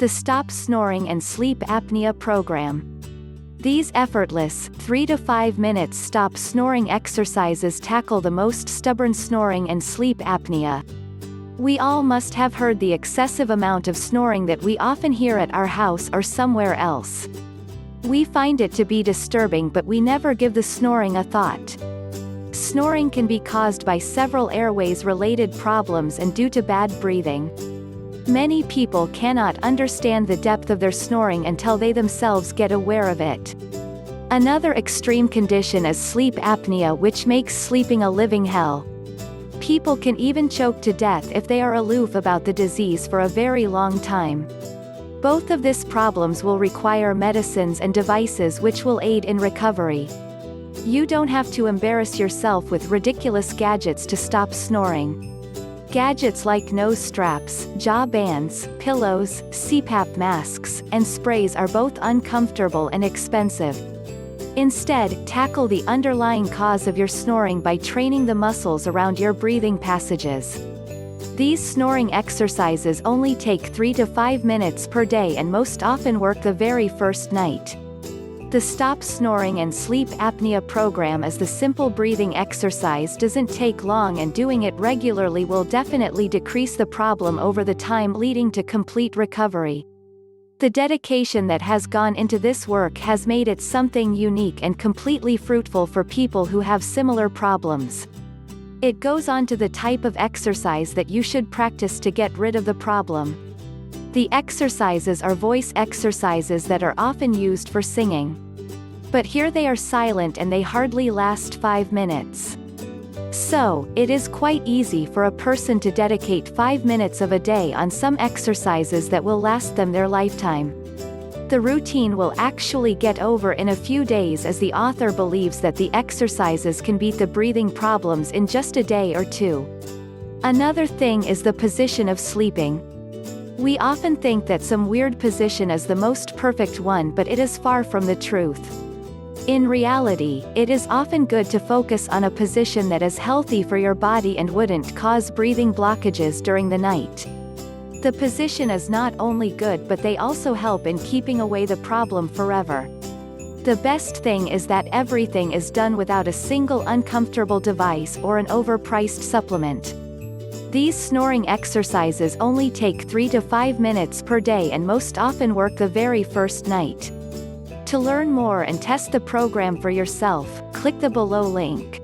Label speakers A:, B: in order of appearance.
A: The Stop Snoring and Sleep Apnea Program. These effortless, 3 to 5 minutes stop snoring exercises tackle the most stubborn snoring and sleep apnea. We all must have heard the excessive amount of snoring that we often hear at our house or somewhere else. We find it to be disturbing, but we never give the snoring a thought. Snoring can be caused by several airways-related problems and due to bad breathing. Many people cannot understand the depth of their snoring until they themselves get aware of it. Another extreme condition is sleep apnea, which makes sleeping a living hell. People can even choke to death if they are aloof about the disease for a very long time. Both of these problems will require medicines and devices which will aid in recovery. You don't have to embarrass yourself with ridiculous gadgets to stop snoring. Gadgets like nose straps, jaw bands, pillows, CPAP masks, and sprays are both uncomfortable and expensive. Instead, tackle the underlying cause of your snoring by training the muscles around your breathing passages. These snoring exercises only take 3 to 5 minutes per day and most often work the very first night. The Stop Snoring and Sleep Apnea Program is the simple breathing exercise, doesn't take long, and doing it regularly will definitely decrease the problem over the time, leading to complete recovery. The dedication that has gone into this work has made it something unique and completely fruitful for people who have similar problems. It goes on to the type of exercise that you should practice to get rid of the problem. The exercises are voice exercises that are often used for singing. But here they are silent and they hardly last 5 minutes. So, it is quite easy for a person to dedicate 5 minutes of a day on some exercises that will last them their lifetime. The routine will actually get over in a few days, as the author believes that the exercises can beat the breathing problems in just a day or two. Another thing is the position of sleeping. We often think that some weird position is the most perfect one, but it is far from the truth. In reality, it is often good to focus on a position that is healthy for your body and wouldn't cause breathing blockages during the night. The position is not only good, but they also help in keeping away the problem forever. The best thing is that everything is done without a single uncomfortable device or an overpriced supplement. These snoring exercises only take 3 to 5 minutes per day and most often work the very first night. To learn more and test the program for yourself, click the below link.